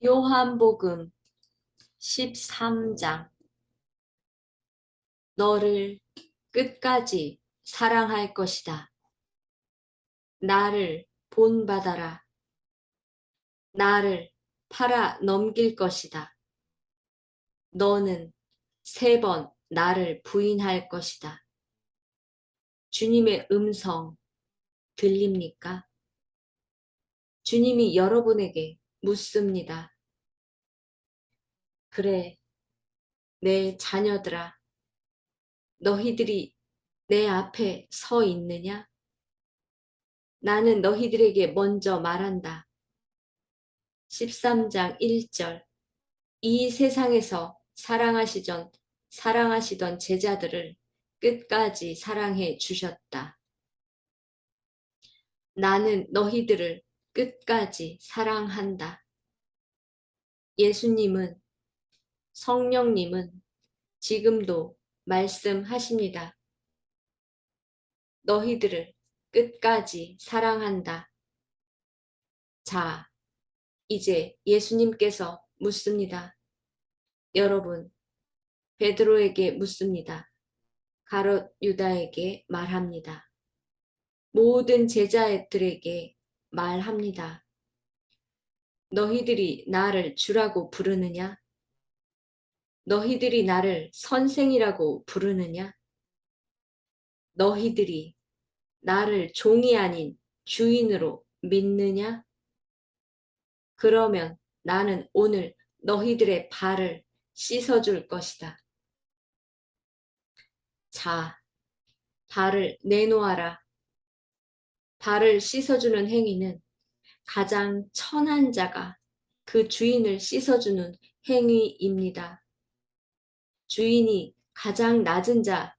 요한복음 13장. 너를 끝까지 사랑할 것이다. 나를 본받아라. 나를 팔아 넘길 것이다. 너는 3번 나를 부인할 것이다. 주님의 음성 들립니까? 주님이 여러분에게 묻습니다. 그래, 내 자녀들아, 너희들이 내 앞에 서 있느냐? 나는 너희들에게 먼저 말한다. 13장 1절. 이 세상에서 사랑하시던 제자들을 끝까지 사랑해 주셨다. 나는 너희들을 끝까지 사랑한다. 예수님은, 성령님은 지금도 말씀하십니다. 너희들을 끝까지 사랑한다. 자, 이제 예수님께서 묻습니다. 여러분, 베드로에게 묻습니다. 가롯 유다에게 말합니다. 모든 제자들에게 말합니다. 너희들이 나를 주라고 부르느냐? 너희들이 나를 선생이라고 부르느냐? 너희들이 나를 종이 아닌 주인으로 믿느냐? 그러면 나는 오늘 너희들의 발을 씻어줄 것이다. 자, 발을 내놓아라. 발을 씻어주는 행위는 가장 천한 자가 그 주인을 씻어주는 행위입니다. 주인이 가장 낮은 자,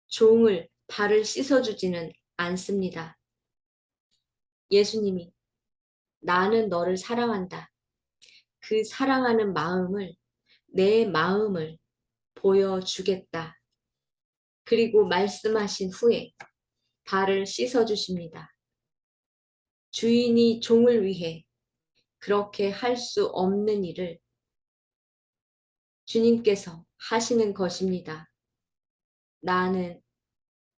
종을 발을 씻어주지는 않습니다. 예수님이 나는 너를 사랑한다. 그 사랑하는 마음을, 내 마음을 보여주겠다. 그리고 말씀하신 후에 발을 씻어주십니다. 주인이 종을 위해 그렇게 할 수 없는 일을 주님께서 하시는 것입니다. 나는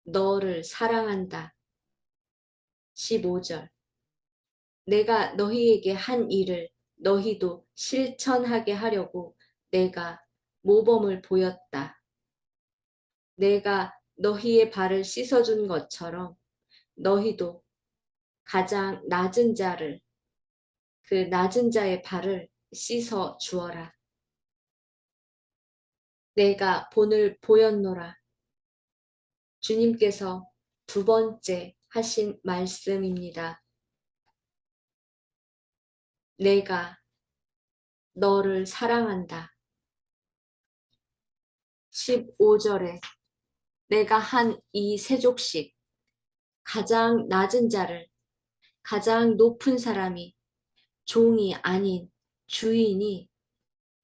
너를 사랑한다. 15절. 내가 너희에게 한 일을 너희도 실천하게 하려고 내가 모범을 보였다. 내가 너희의 발을 씻어준 것처럼 너희도 가장 낮은 자를, 그 낮은 자의 발을 씻어 주어라. 내가 본을 보였노라. 주님께서 2번째 하신 말씀입니다. 내가 너를 사랑한다. 15절에 내가 한 이 세족씩 가장 낮은 자를, 가장 높은 사람이, 종이 아닌 주인이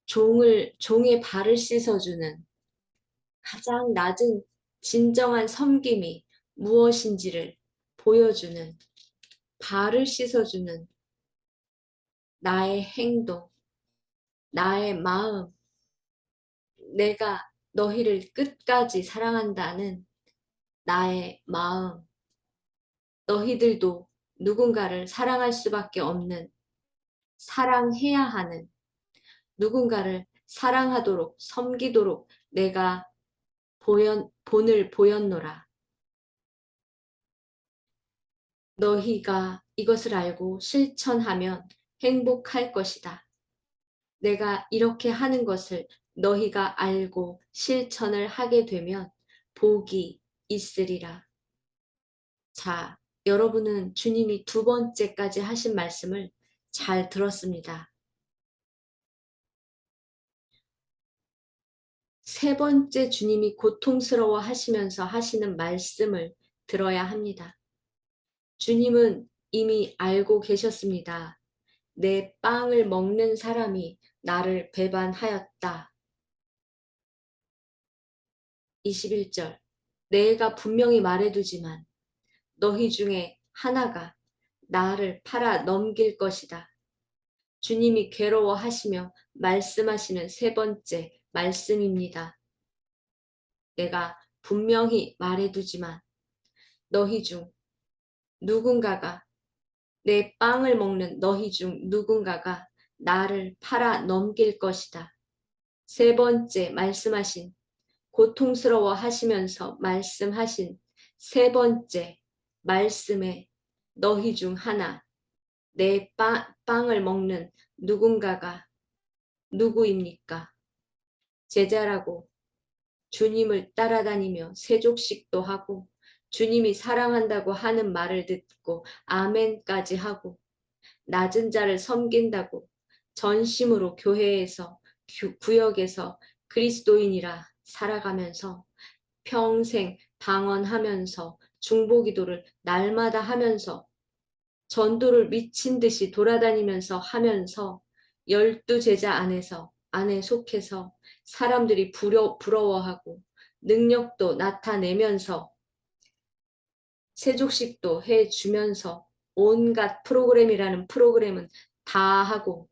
종의 발을 씻어주는 가장 낮은 진정한 섬김이 무엇인지를 보여주는, 발을 씻어주는 나의 행동, 나의 마음, 내가 너희를 끝까지 사랑한다는 나의 마음, 너희들도 누군가를 사랑할 수밖에 없는, 사랑해야 하는, 누군가를 사랑하도록 섬기도록 내가 본을 보였노라. 너희가 이것을 알고 실천하면 행복할 것이다. 내가 이렇게 하는 것을 너희가 알고 실천을 하게 되면 복이 있으리라. 자, 여러분은 주님이 2번째까지 하신 말씀을 잘 들었습니다. 3번째 주님이 고통스러워 하시면서 하시는 말씀을 들어야 합니다. 주님은 이미 알고 계셨습니다. 내 빵을 먹는 사람이 나를 배반하였다. 21절. 내가 분명히 말해두지만 너희 중에 하나가 나를 팔아 넘길 것이다. 주님이 괴로워하시며 말씀하시는 세 번째 말씀입니다. 내가 분명히 말해두지만 너희 중 누군가가 내 빵을 먹는 너희 중 누군가가 나를 팔아 넘길 것이다. 세 번째 말씀하신 고통스러워 하시면서 말씀하신 세 번째 말씀에 너희 중 하나 내 빵을 먹는 누군가가 누구입니까? 제자라고 주님을 따라다니며 세족식도 하고 주님이 사랑한다고 하는 말을 듣고 아멘까지 하고 낮은 자를 섬긴다고 전심으로 교회에서 구역에서 그리스도인이라 살아가면서 평생 방언하면서 중보기도를 날마다 하면서 전도를 미친 듯이 돌아다니면서 하면서 12제자 안에 속해서 사람들이 부러워하고 능력도 나타내면서 세족식도 해주면서 온갖 프로그램이라는 프로그램은 다 하고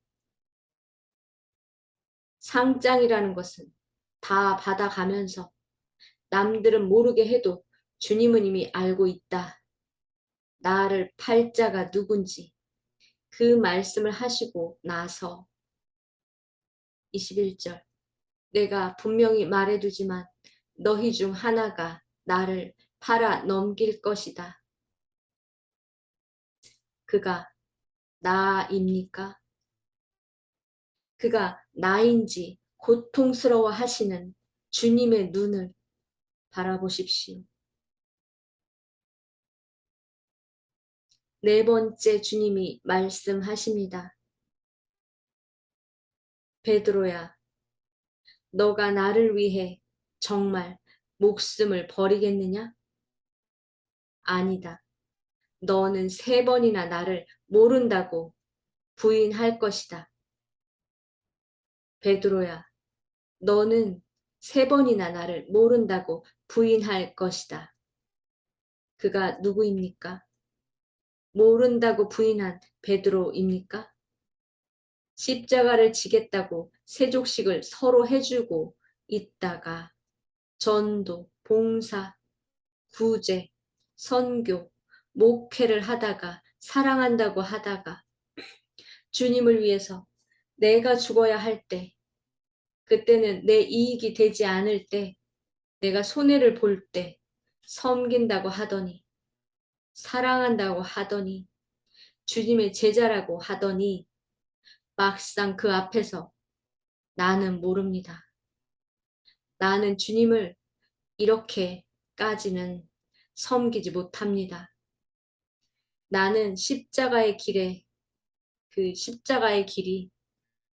상장이라는 것은 다 받아가면서 남들은 모르게 해도 주님은 이미 알고 있다. 나를 팔 자가 누군지 그 말씀을 하시고 나서 21절 내가 분명히 말해두지만 너희 중 하나가 나를 팔아 넘길 것이다. 그가 나입니까? 그가 나인지 고통스러워 하시는 주님의 눈을 바라보십시오. 네 번째 주님이 말씀하십니다. 베드로야, 너가 나를 위해 정말 목숨을 버리겠느냐? 아니다. 너는 3번이나 나를 모른다고 부인할 것이다. 베드로야, 너는 3번이나 나를 모른다고 부인할 것이다. 그가 누구입니까? 모른다고 부인한 베드로입니까? 십자가를 지겠다고 세족식을 서로 해주고 있다가 전도, 봉사, 구제, 선교, 목회를 하다가 사랑한다고 하다가 주님을 위해서 내가 죽어야 할 때, 그때는 내 이익이 되지 않을 때, 내가 손해를 볼 때 섬긴다고 하더니 사랑한다고 하더니 주님의 제자라고 하더니 막상 그 앞에서 나는 모릅니다. 나는 주님을 이렇게까지는 섬기지 못합니다. 나는 십자가의 길에 그 십자가의 길이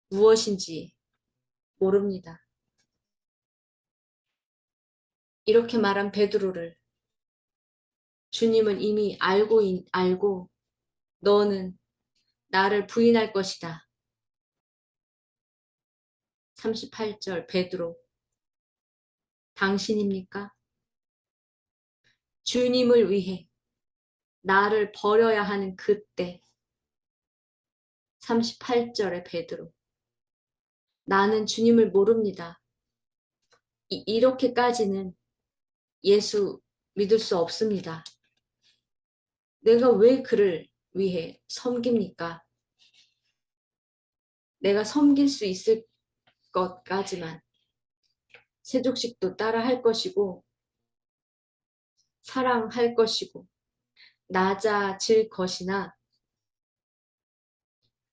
무엇인지 모릅니다. 이렇게 말한 베드로를 주님은 이미 알고 너는 나를 부인할 것이다. 38절 베드로 당신입니까? 주님을 위해 나를 버려야 하는 그때 38절의 베드로 나는 주님을 모릅니다. 이렇게까지는 예수 믿을 수 없습니다. 내가 왜 그를 위해 섬깁니까? 내가 섬길 수 있을 것까지만 세족식도 따라 할 것이고 사랑할 것이고 낮아질 것이나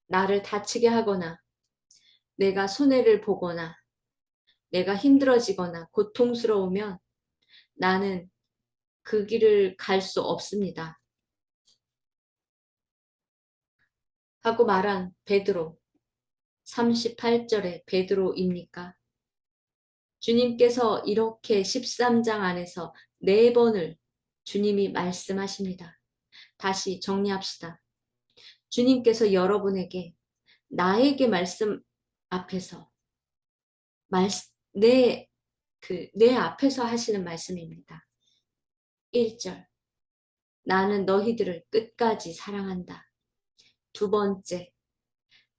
나를 다치게 하거나 내가 손해를 보거나 내가 힘들어지거나 고통스러우면 나는 그 길을 갈 수 없습니다. 하고 말한 베드로 38절의 베드로입니까? 주님께서 이렇게 13장 안에서 4번을 주님이 말씀하십니다. 다시 정리합시다. 주님께서 여러분에게 나에게 말씀 앞에서 내 앞에서 하시는 말씀입니다. 1절 나는 너희들을 끝까지 사랑한다. 두 번째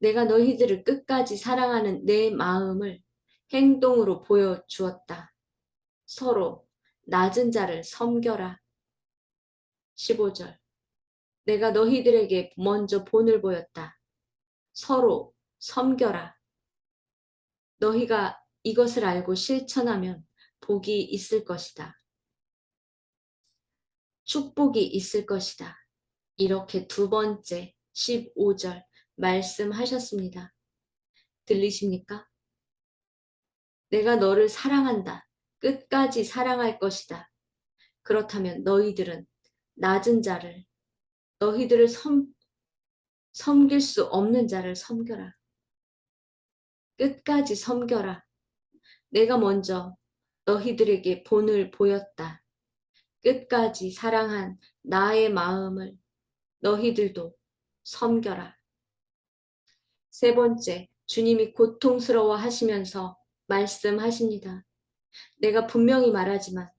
내가 너희들을 끝까지 사랑하는 내 마음을 행동으로 보여주었다. 서로 낮은 자를 섬겨라. 15절. 내가 너희들에게 먼저 본을 보였다. 서로 섬겨라. 너희가 이것을 알고 실천하면 복이 있을 것이다. 축복이 있을 것이다. 이렇게 두 번째 15절 말씀하셨습니다. 들리십니까? 내가 너를 사랑한다. 끝까지 사랑할 것이다. 그렇다면 너희들은 낮은 자를, 너희들을 섬길 수 없는 자를 섬겨라. 끝까지 섬겨라. 내가 먼저 너희들에게 본을 보였다. 끝까지 사랑한 나의 마음을 너희들도 섬겨라. 세 번째, 주님이 고통스러워 하시면서 말씀하십니다. 내가 분명히 말하지만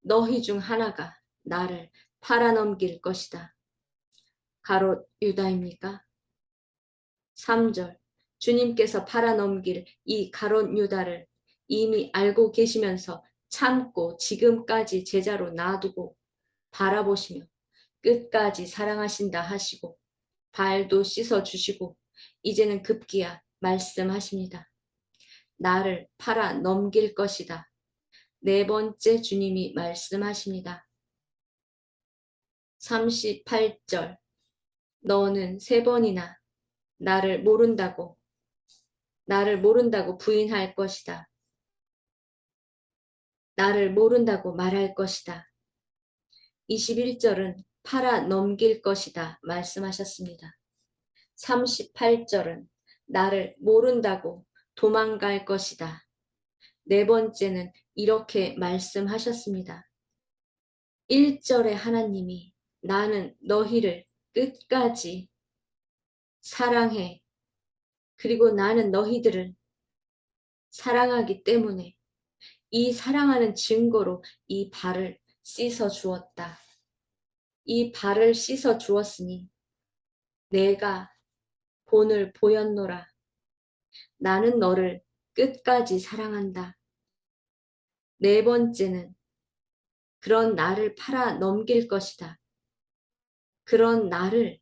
너희 중 하나가 나를 팔아넘길 것이다. 가롯 유다입니까? 3절, 주님께서 팔아넘길 이 가롯 유다를 이미 알고 계시면서 참고 지금까지 제자로 놔두고 바라보시며 끝까지 사랑하신다 하시고 발도 씻어주시고 이제는 급기야 말씀하십니다. 나를 팔아 넘길 것이다. 네 번째 주님이 말씀하십니다. 38절 너는 세 번이나 나를 모른다고 부인할 것이다. 나를 모른다고 말할 것이다. 21절은 팔아 넘길 것이다 말씀하셨습니다. 38절은 나를 모른다고 도망갈 것이다. 네 번째는 이렇게 말씀하셨습니다. 1절에 하나님이 나는 너희를 끝까지 사랑해. 그리고 나는 너희들을 사랑하기 때문에 이 사랑하는 증거로 이 발을 씻어 주었다. 이 발을 씻어 주었으니 내가 본을 보였노라. 나는 너를 끝까지 사랑한다. 네 번째는 그런 나를 팔아 넘길 것이다. 그런 나를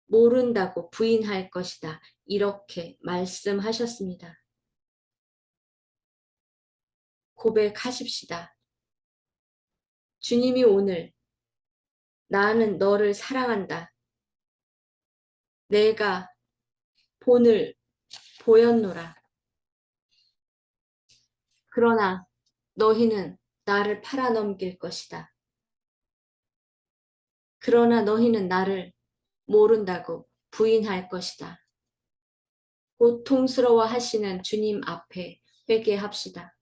모른다고 부인할 것이다. 이렇게 말씀하셨습니다. 고백하십시다. 주님이 오늘 나는 너를 사랑한다. 내가 본을 보였노라. 그러나 너희는 나를 팔아넘길 것이다. 그러나 너희는 나를 모른다고 부인할 것이다. 고통스러워 하시는 주님 앞에 회개합시다.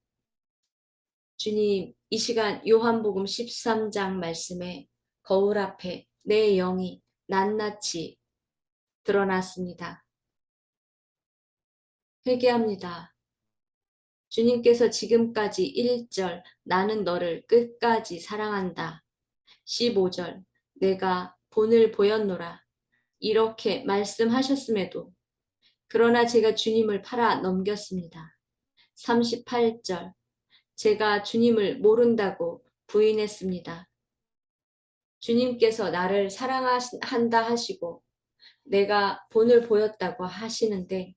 주님, 이 시간 요한복음 13장 말씀에 거울 앞에 내 영이 낱낱이 드러났습니다. 회개합니다. 주님께서 지금까지 1절 나는 너를 끝까지 사랑한다. 15절 내가 본을 보였노라. 이렇게 말씀하셨음에도 그러나 제가 주님을 팔아 넘겼습니다. 38절 제가 주님을 모른다고 부인했습니다. 주님께서 나를 사랑한다 하시고 내가 본을 보였다고 하시는데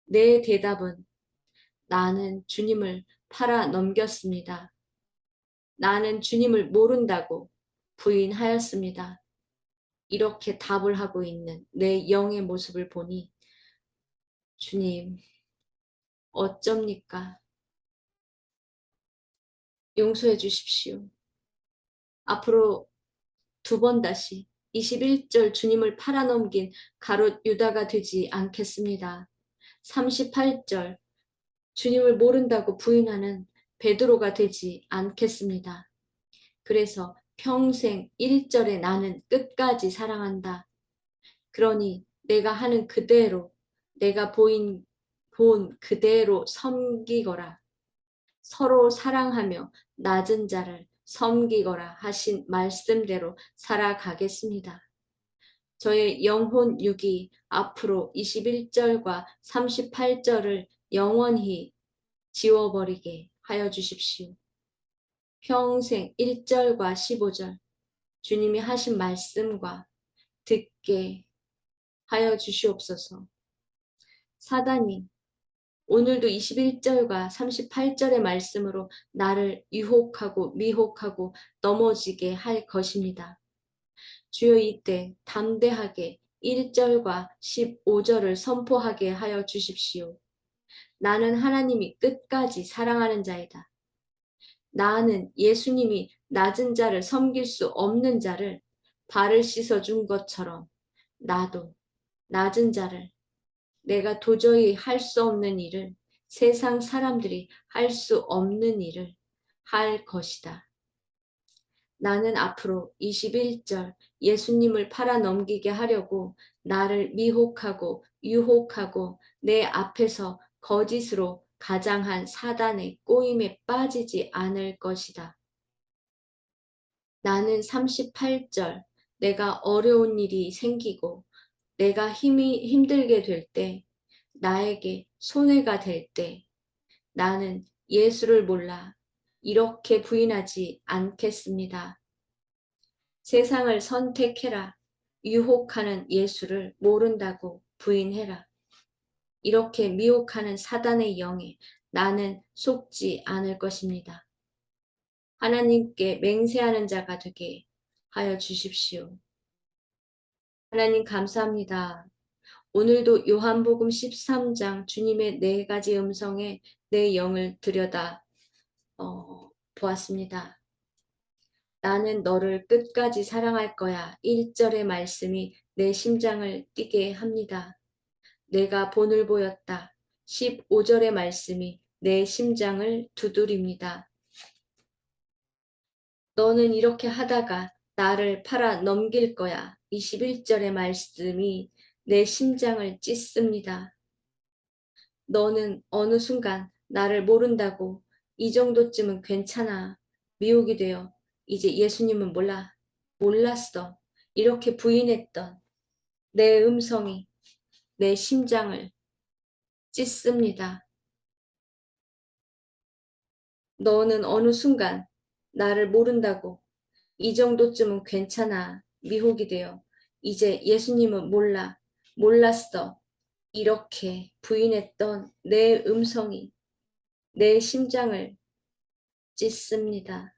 내 대답은 나는 주님을 팔아 넘겼습니다. 나는 주님을 모른다고 부인하였습니다. 이렇게 답을 하고 있는 내 영의 모습을 보니 주님 어쩝니까? 용서해 주십시오. 앞으로 두 번 다시 21절 주님을 팔아넘긴 가롯 유다가 되지 않겠습니다. 38절 주님을 모른다고 부인하는 베드로가 되지 않겠습니다. 그래서 평생 1절에 나는 끝까지 사랑한다. 그러니 내가 하는 그대로 내가 본 그대로 섬기거라. 서로 사랑하며 낮은 자를 섬기거라 하신 말씀대로 살아가겠습니다. 저의 영혼 육이 앞으로 21절과 38절을 영원히 지워버리게 하여 주십시오. 평생 1절과 15절 주님이 하신 말씀과 듣게 하여 주시옵소서. 사단이 오늘도 21절과 38절의 말씀으로 나를 유혹하고 미혹하고 넘어지게 할 것입니다. 주여 이때 담대하게 1절과 15절을 선포하게 하여 주십시오. 나는 하나님이 끝까지 사랑하는 자이다. 나는 예수님이 낮은 자를 섬길 수 없는 자를 발을 씻어준 것처럼 나도 낮은 자를 내가 도저히 할 수 없는 일을 세상 사람들이 할 수 없는 일을 할 것이다. 나는 앞으로 21절 예수님을 팔아넘기게 하려고 나를 미혹하고 유혹하고 내 앞에서 거짓으로 가장한 사단의 꼬임에 빠지지 않을 것이다. 나는 38절 내가 어려운 일이 생기고 내가 힘들게 될 때, 나에게 손해가 될 때 나는 예수를 몰라 이렇게 부인하지 않겠습니다. 세상을 선택해라. 유혹하는 예수를 모른다고 부인해라. 이렇게 미혹하는 사단의 영에 나는 속지 않을 것입니다. 하나님께 맹세하는 자가 되게 하여 주십시오. 하나님 감사합니다. 오늘도 요한복음 13장 주님의 4가지 음성에 내 영을 들여다 보았습니다. 나는 너를 끝까지 사랑할 거야. 1절의 말씀이 내 심장을 뛰게 합니다. 내가 본을 보였다. 15절의 말씀이 내 심장을 두드립니다. 너는 이렇게 하다가 나를 팔아 넘길 거야. 21절의 말씀이 내 심장을 찢습니다. 너는 어느 순간 나를 모른다고 이 정도쯤은 괜찮아. 미혹이 되어 이제 예수님은 몰랐어. 이렇게 부인했던 내 음성이 내 심장을 찢습니다. 너는 어느 순간 나를 모른다고 이 정도쯤은 괜찮아. 미혹이 되어 이제 예수님은 몰랐어. 이렇게 부인했던 내 음성이 내 심장을 찢습니다.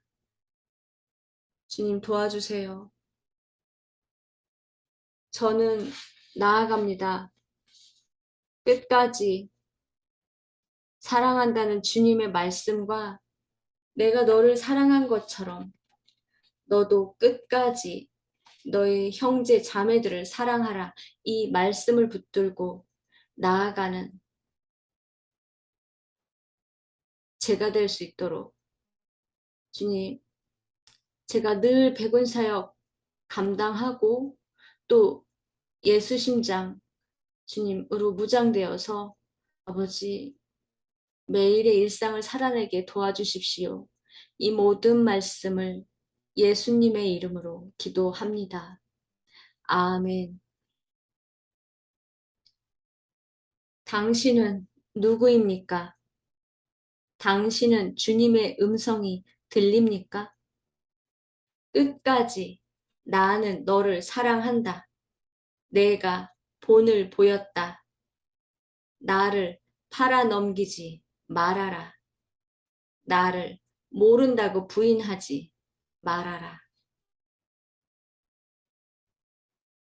주님 도와주세요. 저는 나아갑니다. 끝까지 사랑한다는 주님의 말씀과 내가 너를 사랑한 것처럼 너도 끝까지 너의 형제 자매들을 사랑하라. 이 말씀을 붙들고 나아가는 제가 될 수 있도록 주님, 제가 늘 백운사역 감당하고 또 예수심장 주님으로 무장되어서 아버지 매일의 일상을 살아내게 도와주십시오. 이 모든 말씀을 예수님의 이름으로 기도합니다. 아멘. 당신은 누구입니까? 당신은 주님의 음성이 들립니까? 끝까지 나는 너를 사랑한다. 내가 본을 보였다. 나를 팔아넘기지 말아라. 나를 모른다고 부인하지 말아라.